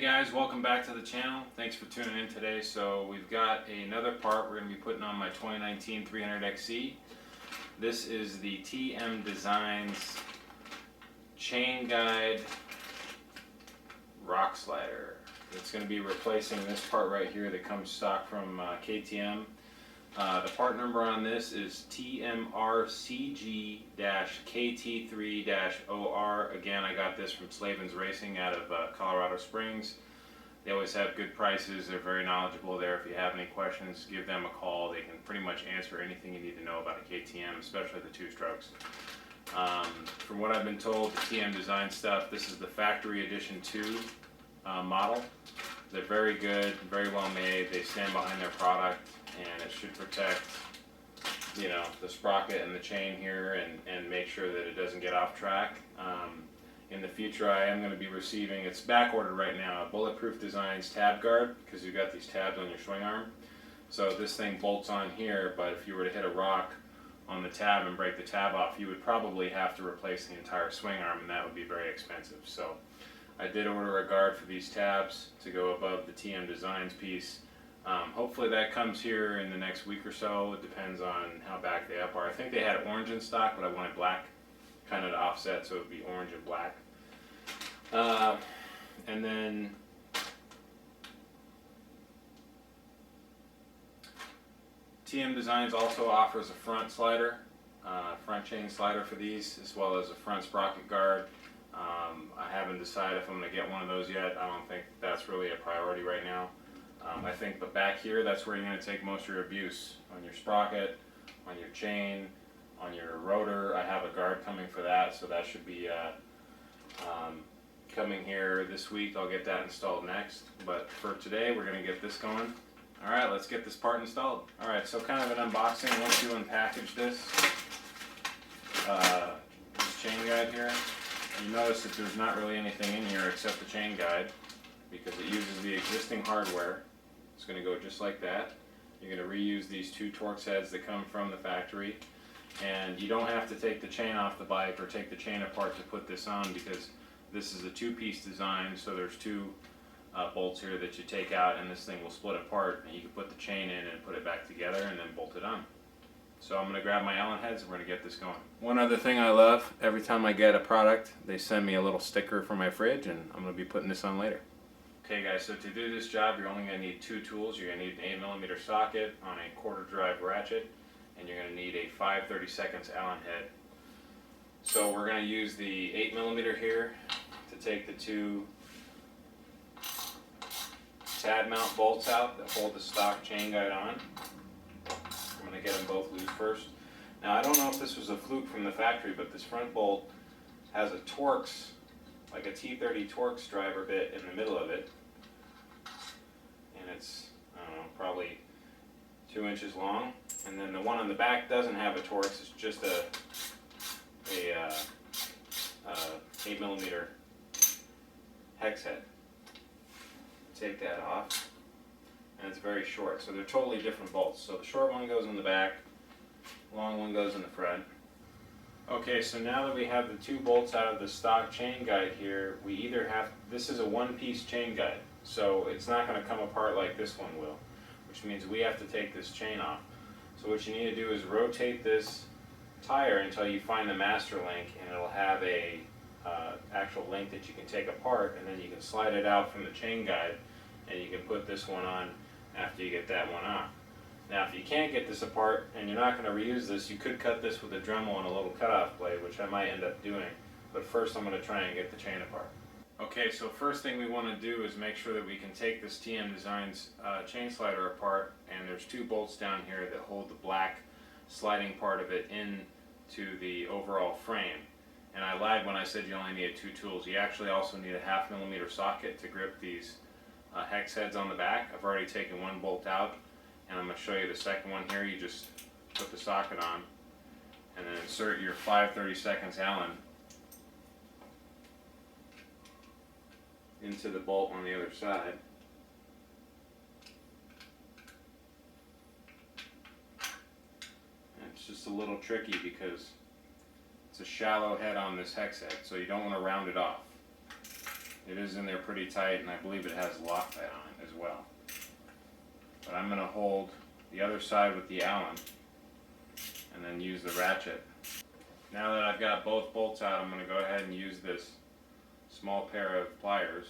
Hey guys, welcome back to the channel. Thanks for tuning in today. So we've got another part we're going to be putting on my 2019 300XC. This is the TMDesigns chain guide rock slider. It's going to be replacing this part right here that comes stock from KTM. The part number on this is TMRCG-KT3-OR. Again, I got this from Slavens Racing out of Colorado Springs. They always have good prices. They're very knowledgeable there. If you have any questions, give them a call. They can pretty much answer anything you need to know about a KTM, especially the two-strokes. From what I've been told, the TMDesigns stuff, this is the Factory Edition 2 model. They're very good, very well made. They stand behind their product, and it should protect, you know, the sprocket and the chain here, and make sure that it doesn't get off track. In the future, I am going to be receiving, it's back ordered right now, a Bulletproof Designs tab guard, because you've got these tabs on your swing arm. So this thing bolts on here, but if you were to hit a rock on the tab and break the tab off, you would probably have to replace the entire swing arm, and that would be very expensive. So I did order a guard for these tabs to go above the TMDesigns piece. Hopefully that comes here in the next week or so. It depends on how back they up are. I think they had orange in stock, but I wanted black kind of to offset, so it would be orange and black. And then TMDesigns also offers a front slider, front chain slider for these, as well as a front sprocket guard. I haven't decided if I'm going to get one of those yet. I don't think that's really a priority right now. I think, but back here, that's where you're going to take most of your abuse, on your sprocket, on your chain, on your rotor. I have a guard coming for that, so that should be coming here this week. I'll get that installed next, but for today, we're going to get this going. Alright, let's get this part installed. Alright, so kind of an unboxing once you unpackage this chain guide here. You notice that there's not really anything in here except the chain guide, because it uses the existing hardware. It's going to go just like that. You're going to reuse these two Torx heads that come from the factory, and you don't have to take the chain off the bike or take the chain apart to put this on, because this is a two-piece design, so there's two bolts here that you take out, and this thing will split apart, and you can put the chain in and put it back together and then bolt it on. So I'm going to grab my Allen heads and we're going to get this going. One other thing I love, every time I get a product, they send me a little sticker for my fridge, and I'm going to be putting this on later. Okay guys, so to do this job, you're only going to need two tools. You're going to need an 8mm socket on a 1/4 drive ratchet, and you're going to need a 5/32 Allen head. So we're going to use the 8mm here to take the two tab mount bolts out that hold the stock chain guide on. I'm going to get them both loose first. Now I don't know if this was a fluke from the factory, but this front bolt has a Torx, like a T30 Torx driver bit in the middle of it. And it's, I don't know, probably 2 inches long. And then the one on the back doesn't have a Torx, it's just a 8mm hex head. Take that off, and it's very short, so they're totally different bolts. So the short one goes in the back, long one goes in the front. Okay, so now that we have the two bolts out of the stock chain guide here, we either have, this is a one-piece chain guide, so it's not going to come apart like this one will, which means we have to take this chain off. So what you need to do is rotate this tire until you find the master link, and it'll have a actual link that you can take apart, and then you can slide it out from the chain guide, and you can put this one on after you get that one off. Now if you can't get this apart and you're not going to reuse this, you could cut this with a Dremel and a little cutoff blade, which I might end up doing, but first I'm going to try and get the chain apart. Okay, so first thing we want to do is make sure that we can take this TMDesigns chain slider apart, and there's two bolts down here that hold the black sliding part of it into the overall frame. And I lied when I said you only needed two tools. You actually also need a 1/2mm socket to grip these hex heads on the back. I've already taken one bolt out, and I'm going to show you the second one here. You just put the socket on and then insert your 5/32 Allen into the bolt on the other side. And it's just a little tricky because it's a shallow head on this hex head, so you don't want to round it off. It is in there pretty tight, and I believe it has Loctite on it as well. But I'm going to hold the other side with the Allen and then use the ratchet. Now that I've got both bolts out, I'm going to go ahead and use this small pair of pliers,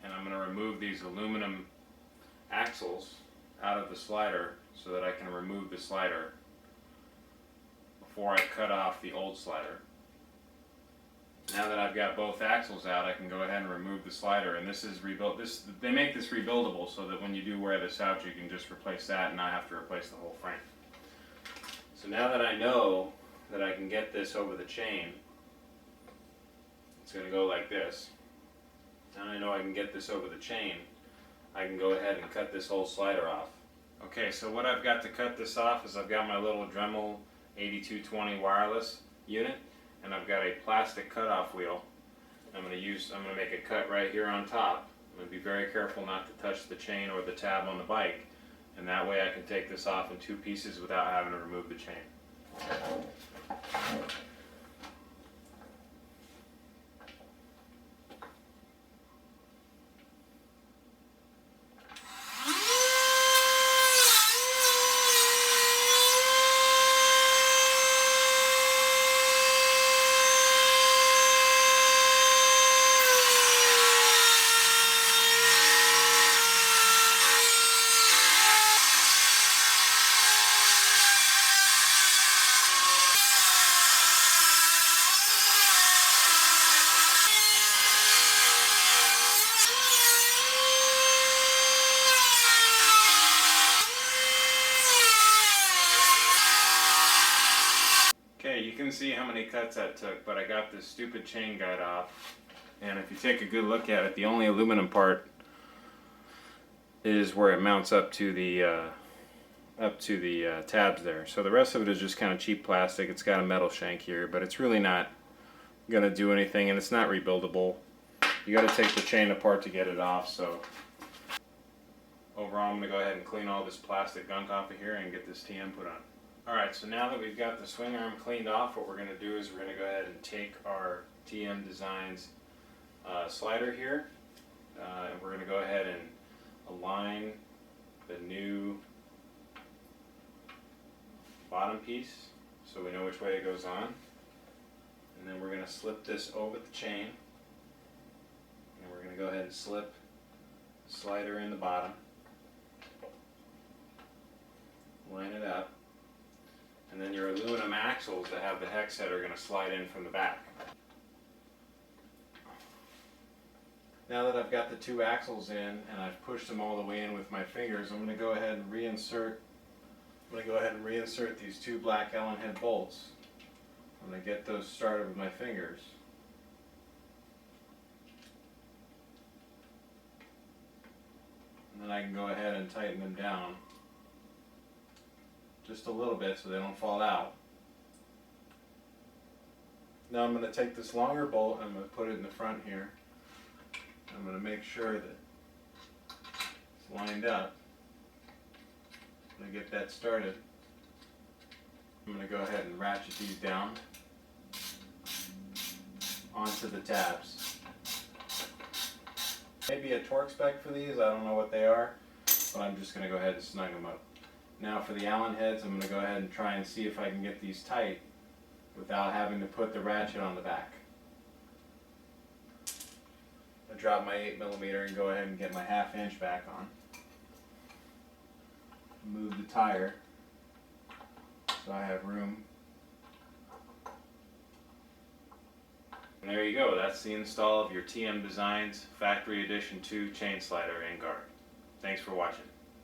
and I'm going to remove these aluminum axles out of the slider so that I can remove the slider before I cut off the old slider. Now that I've got both axles out, I can go ahead and remove the slider, and this is rebuilt. They make this rebuildable so that when you do wear this out, you can just replace that and not have to replace the whole frame. So now that I know that I can get this over the chain, it's going to go like this. Now I know I can get this over the chain, I can go ahead and cut this whole slider off. Okay, so what I've got to cut this off is I've got my little Dremel 8220 wireless unit, and I've got a plastic cutoff wheel. I'm going to make a cut right here on top. I'm going to be very careful not to touch the chain or the tab on the bike, and that way I can take this off in two pieces without having to remove the chain. Okay, you can see how many cuts that took, but I got this stupid chain guide off, and if you take a good look at it, the only aluminum part is where it mounts up to the tabs there. So the rest of it is just kind of cheap plastic. It's got a metal shank here, but it's really not going to do anything, and it's not rebuildable. You got to take the chain apart to get it off. So overall, I'm going to go ahead and clean all this plastic gunk off of here and get this TM put on. Alright, so now that we've got the swing arm cleaned off, what we're going to do is we're going to go ahead and take our TMDesigns slider here, and we're going to go ahead and align the new bottom piece so we know which way it goes on. And then we're going to slip this over the chain, and we're going to go ahead and slip the slider in the bottom, line it up. And then your aluminum axles that have the hex head are going to slide in from the back. Now that I've got the two axles in and I've pushed them all the way in with my fingers, I'm going to go ahead and reinsert these two black Allen head bolts. I'm going to get those started with my fingers. And then I can go ahead and tighten them down just a little bit so they don't fall out. Now I'm going to take this longer bolt and I'm going to put it in the front here. I'm going to make sure that it's lined up. I'm going to get that started. I'm going to go ahead and ratchet these down onto the tabs. Maybe a torque spec for these, I don't know what they are, but I'm just going to go ahead and snug them up. Now for the Allen heads, I'm going to go ahead and try and see if I can get these tight without having to put the ratchet on the back. I drop my 8mm and go ahead and get my 1/2 inch back on. Move the tire so I have room. And there you go, that's the install of your TMDesigns Factory Edition 2 chain slider and guard. Thanks for watching.